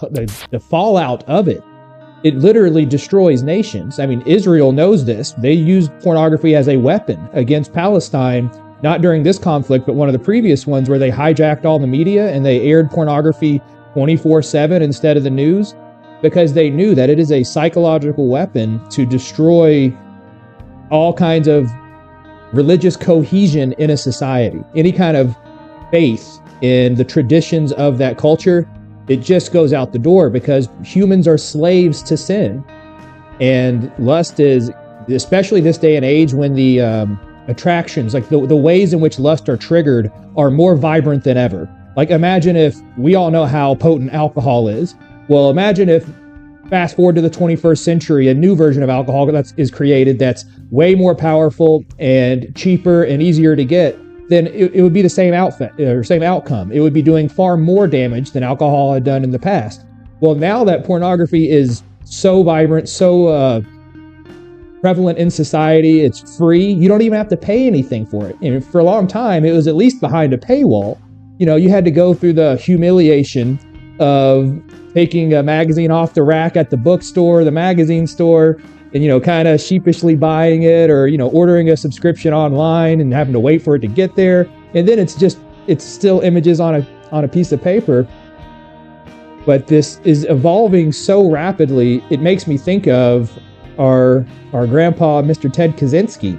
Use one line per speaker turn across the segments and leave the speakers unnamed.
the fallout of it, it literally destroys nations. I mean, Israel knows this. They used pornography as a weapon against Palestine, not during this conflict, but one of the previous ones where they hijacked all the media and they aired pornography 24/7 instead of the news, because they knew that it is a psychological weapon to destroy all kinds of religious cohesion in a society. Any kind of faith in the traditions of that culture, it just goes out the door, because humans are slaves to sin. And lust is, especially this day and age when the attractions, like the ways in which lust are triggered, are more vibrant than ever. Like, imagine if, we all know how potent alcohol is. Well, imagine if, fast forward to the 21st century, a new version of alcohol is created that's way more powerful and cheaper and easier to get. Then it would be the same same outcome. It would be doing far more damage than alcohol had done in the past. Well, now that pornography is so vibrant, so prevalent in society, it's free. You don't even have to pay anything for it. And for a long time, it was at least behind a paywall. You know, you had to go through the humiliation of taking a magazine off the rack at the bookstore, the magazine store, and, you know, kind of sheepishly buying it, or, you know, ordering a subscription online and having to wait for it to get there. And then it's still images on a piece of paper. But this is evolving so rapidly, it makes me think of our grandpa, Mr. Ted Kaczynski,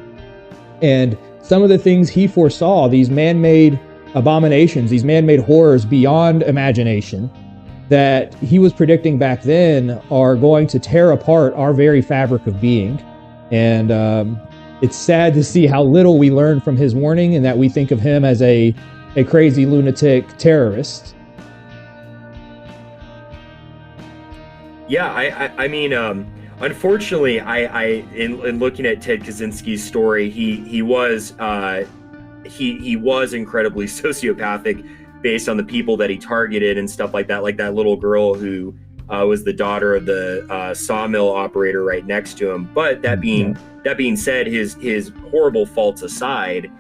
and some of the things he foresaw, these man-made abominations, these man-made horrors beyond imagination, that he was predicting back then are going to tear apart our very fabric of being. And it's sad to see how little we learn from his warning, and that we think of him as a crazy lunatic terrorist.
Yeah, I mean, unfortunately, in looking at Ted Kaczynski's story, he was incredibly sociopathic, based on the people that he targeted and stuff like that little girl who was the daughter of the sawmill operator right next to him. But that being said, his horrible faults aside,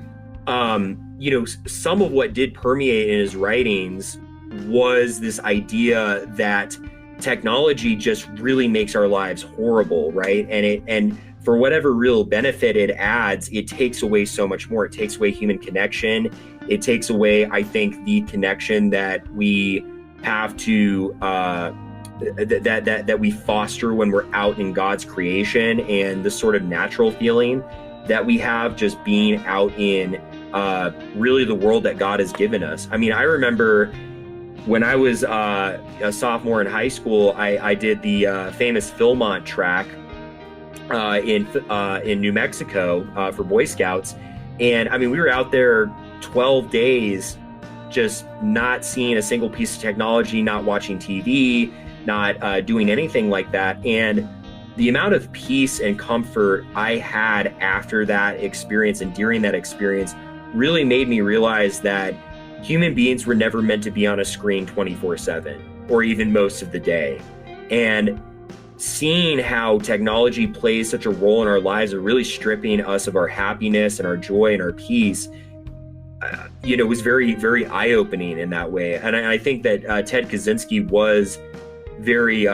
you know, some of what did permeate in his writings was this idea that technology just really makes our lives horrible, right? And for whatever real benefit it adds, it takes away so much more. It takes away human connection. It takes away, I think, the connection that we have to that we foster when we're out in God's creation, and the sort of natural feeling that we have just being out in really the world that God has given us. I mean, I remember when I was a sophomore in high school, I did the famous Philmont track in New Mexico for Boy Scouts. And I mean, we were out there 12 days, just not seeing a single piece of technology, not watching TV, not doing anything like that. And the amount of peace and comfort I had after that experience and during that experience really made me realize that human beings were never meant to be on a screen 24/7 or even most of the day. And seeing how technology plays such a role in our lives of really stripping us of our happiness and our joy and our peace, you know, was very, very eye-opening in that way. And I think that Ted Kaczynski was very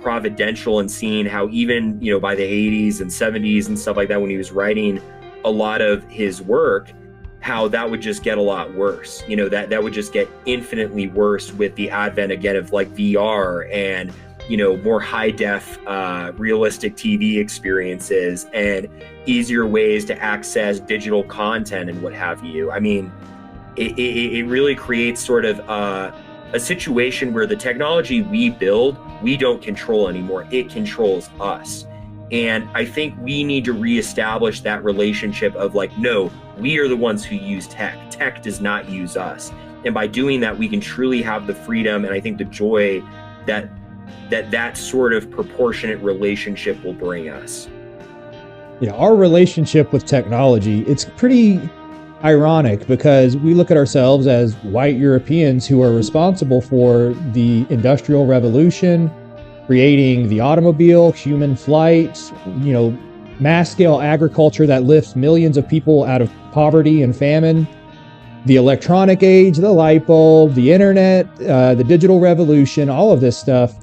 providential in seeing how even, you know, by the 80s and 70s and stuff like that, when he was writing a lot of his work, how that would just get a lot worse. You know, that would just get infinitely worse with the advent again of like VR and, you know, more high def, realistic TV experiences and easier ways to access digital content and what have you. I mean, it really creates sort of a situation where the technology we build, we don't control anymore. It controls us. And I think we need to reestablish that relationship of like, no, we are the ones who use tech. Tech does not use us. And by doing that, we can truly have the freedom and I think the joy that sort of proportionate relationship will bring us.
Yeah, our relationship with technology, it's pretty ironic because we look at ourselves as white Europeans who are responsible for the Industrial Revolution, creating the automobile, human flight, you know, mass scale agriculture that lifts millions of people out of poverty and famine. the electronic age, the light bulb, the internet, the digital revolution, all of this stuff.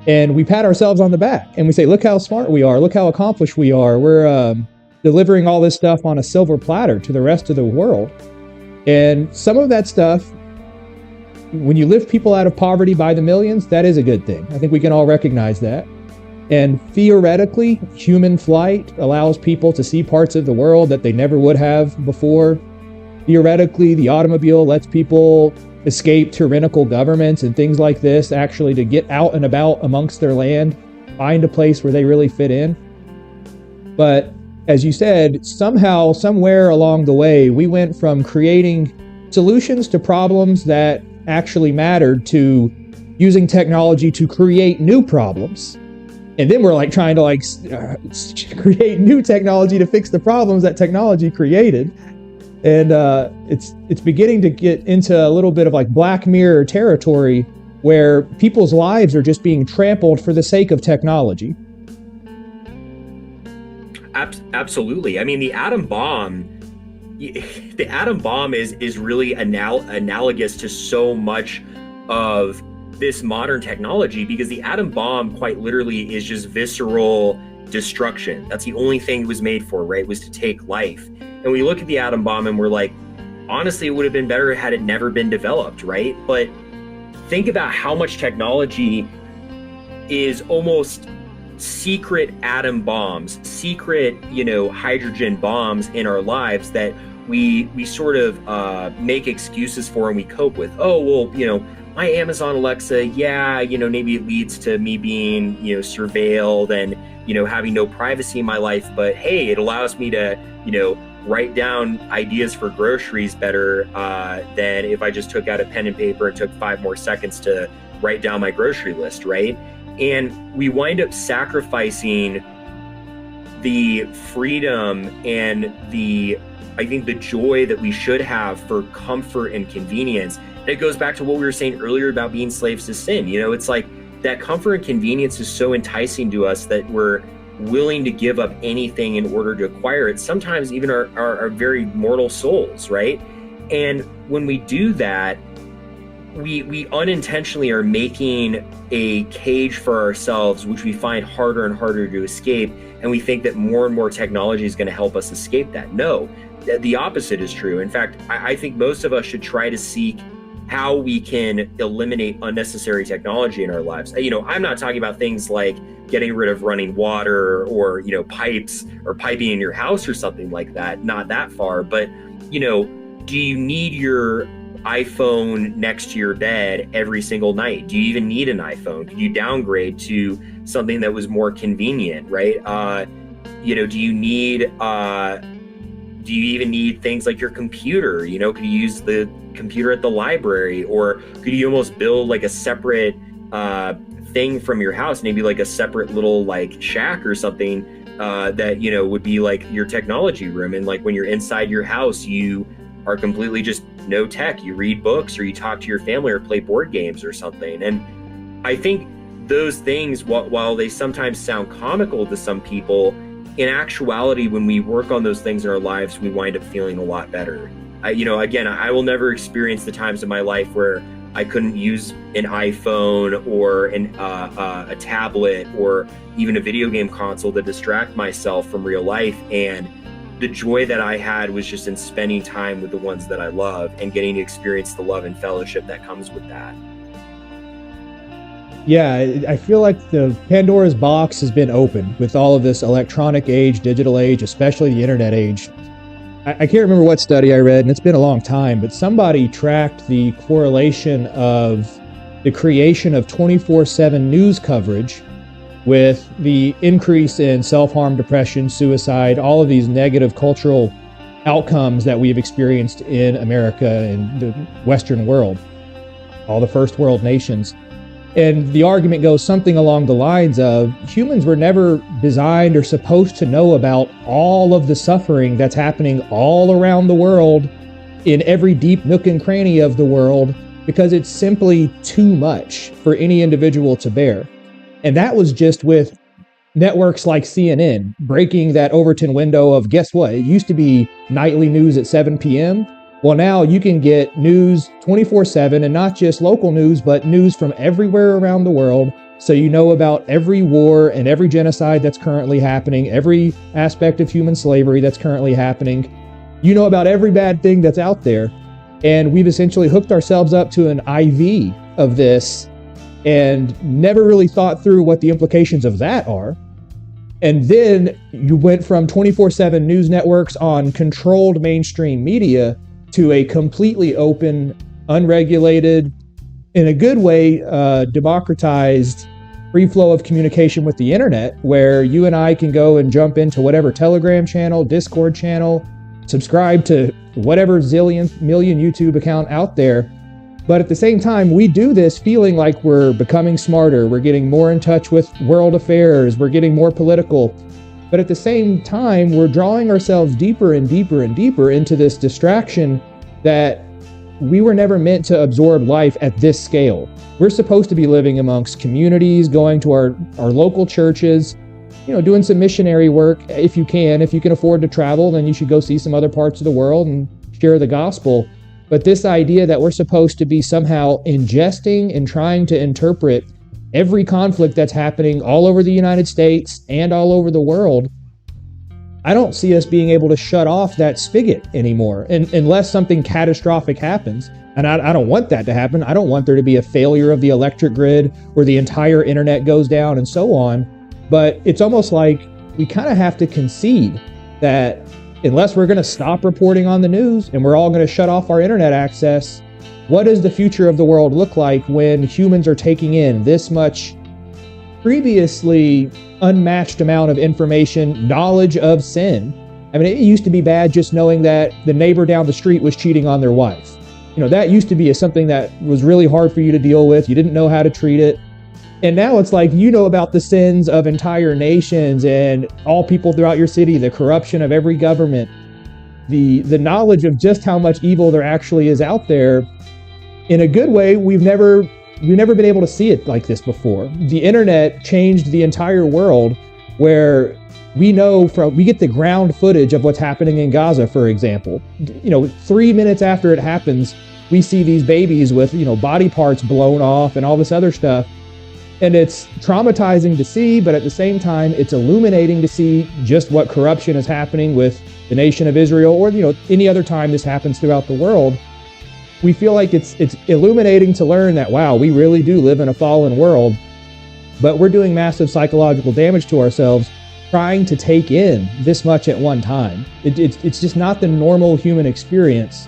And we pat ourselves on the back and we say, look how smart we are. Look how accomplished we are. We're delivering all this stuff on a silver platter to the rest of the world. And some of that stuff, when you lift people out of poverty by the millions, that is a good thing. I think we can all recognize that. And theoretically, human flight allows people to see parts of the world that they never would have before. Theoretically, the automobile lets people escape tyrannical governments and things like this, actually to get out and about amongst their land, find a place where they really fit in. But as you said, somehow, somewhere along the way, we went from creating solutions to problems that actually mattered to using technology to create new problems. And then we're like trying to create new technology to fix the problems that technology created. And it's beginning to get into a little bit of like Black Mirror territory where people's lives are just being trampled for the sake of technology.
Absolutely. I mean, the atom bomb is really analogous to so much of this modern technology, because the atom bomb quite literally is just visceral destruction. That's the only thing it was made for, right? Was to take life. And we look at the atom bomb and we're like, honestly, it would have been better had it never been developed, right? But think about how much technology is almost secret atom bombs, secret, hydrogen bombs in our lives that we sort of make excuses for and we cope with. Oh, well, my Amazon Alexa, maybe it leads to me being, surveilled and, having no privacy in my life. But hey, it allows me to, write down ideas for groceries better than if I just took out a pen and paper and took 5 more seconds to write down my grocery list, right? And we wind up sacrificing the freedom and I think the joy that we should have for comfort and convenience. And it goes back to what we were saying earlier about being slaves to sin. It's like that comfort and convenience is so enticing to us that we're willing to give up anything in order to acquire it, sometimes even our very mortal souls, right? And when we do that, we unintentionally are making a cage for ourselves, which we find harder and harder to escape. And we think that more and more technology is going to help us escape that. No, the opposite is true. In fact, I think most of us should try to seek how we can eliminate unnecessary technology in our lives. I'm not talking about things like getting rid of running water or, pipes or piping in your house or something like that. Not that far, but, do you need your iPhone next to your bed every single night? Do you even need an iPhone? Could you downgrade to something that was more convenient, right? Do you even need things like your computer? Could you use the computer at the library, or could you almost build like a separate thing from your house, maybe like a separate little like shack or something that would be like your technology room, and like when you're inside your house you are completely just no tech, you read books or you talk to your family or play board games or something. And I think those things, while they sometimes sound comical to some people, in actuality, when we work on those things in our lives, we wind up feeling a lot better. I will never experience the times in my life where I couldn't use an iPhone or a tablet or even a video game console to distract myself from real life. And the joy that I had was just in spending time with the ones that I love and getting to experience the love and fellowship that comes with that.
Yeah, I feel like the Pandora's box has been opened with all of this electronic age, digital age, especially the internet age. I can't remember what study I read, and it's been a long time, but somebody tracked the correlation of the creation of 24/7 news coverage with the increase in self-harm, depression, suicide, all of these negative cultural outcomes that we've experienced in America and the Western world, all the first world nations. And the argument goes something along the lines of humans were never designed or supposed to know about all of the suffering that's happening all around the world in every deep nook and cranny of the world, because it's simply too much for any individual to bear. And that was just with networks like CNN breaking that Overton window of, guess what? It used to be nightly news at 7 p.m. Well, now you can get news 24/7, and not just local news, but news from everywhere around the world. So you know about every war and every genocide that's currently happening, every aspect of human slavery that's currently happening. You know about every bad thing that's out there. And we've essentially hooked ourselves up to an IV of this and never really thought through what the implications of that are. And then you went from 24/7 news networks on controlled mainstream media to a completely open, unregulated, in a good way, democratized free flow of communication with the internet, where you and I can go and jump into whatever Telegram channel, Discord channel, subscribe to whatever zillionth million YouTube account out there. But at the same time, we do this feeling like we're becoming smarter, we're getting more in touch with world affairs, we're getting more political. But at the same time, we're drawing ourselves deeper and deeper and deeper into this distraction that we were never meant to absorb life at this scale. We're supposed to be living amongst communities, going to our local churches, doing some missionary work if you can. If you can afford to travel, then you should go see some other parts of the world and share the gospel. But this idea that we're supposed to be somehow ingesting and trying to interpret every conflict that's happening all over the United States and all over the world, I don't see us being able to shut off that spigot anymore, unless something catastrophic happens. And I don't want that to happen. I don't want there to be a failure of the electric grid where the entire internet goes down and so on. But it's almost like we kind of have to concede that unless we're going to stop reporting on the news and we're all going to shut off our internet access, what does the future of the world look like when humans are taking in this much previously unmatched amount of information, knowledge of sin? I mean, it used to be bad just knowing that the neighbor down the street was cheating on their wife. That used to be something that was really hard for you to deal with. You didn't know how to treat it. And now it's like, about the sins of entire nations and all people throughout your city, the corruption of every government, the knowledge of just how much evil there actually is out there. In a good way, we've never been able to see it like this before. The internet changed the entire world, where we get the ground footage of what's happening in Gaza, for example. 3 minutes after it happens, we see these babies with, body parts blown off and all this other stuff. And it's traumatizing to see, but at the same time, it's illuminating to see just what corruption is happening with the nation of Israel, or, any other time this happens throughout the world. We feel like it's illuminating to learn that, wow, we really do live in a fallen world, but we're doing massive psychological damage to ourselves trying to take in this much at one time. It's just not the normal human experience,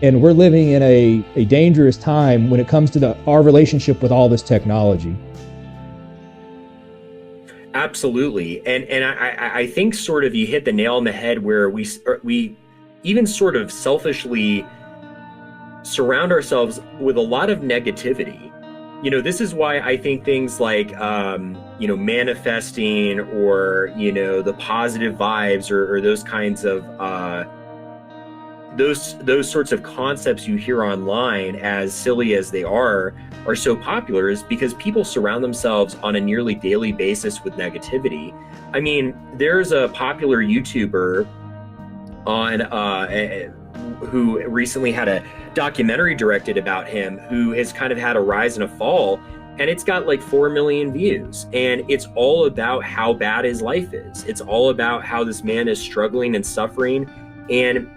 and we're living in a dangerous time when it comes to our relationship with all this technology.
Absolutely. And I think sort of you hit the nail on the head, where we even sort of selfishly surround ourselves with a lot of negativity. This is why I think things like, manifesting, or, the positive vibes, or those kinds of, those sorts of concepts you hear online, as silly as they are so popular, is because people surround themselves on a nearly daily basis with negativity. I mean, there's a popular YouTuber on, who recently had a documentary directed about him, who has kind of had a rise and a fall, and it's got like 4 million views, and it's all about how bad his life is. It's all about how this man is struggling and suffering, and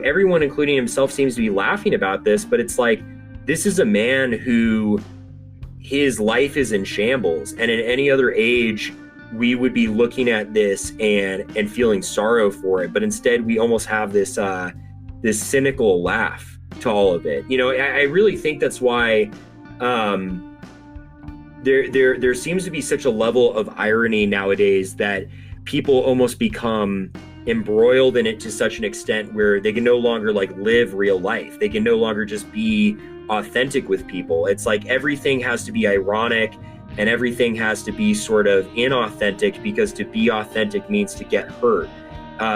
everyone, including himself, seems to be laughing about this, but it's like, this is a man who, his life is in shambles, and in any other age we would be looking at this and feeling sorrow for it, but instead we almost have this this cynical laugh to all of it. I really think that's why there seems to be such a level of irony nowadays, that people almost become embroiled in it to such an extent where they can no longer live real life. They can no longer just be authentic with people. It's like everything has to be ironic, and everything has to be sort of inauthentic, because to be authentic means to get hurt.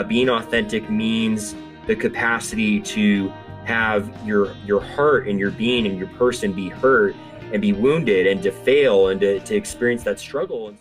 Being authentic means the capacity to have your heart and your being and your person be hurt and be wounded, and to fail, and to experience that struggle.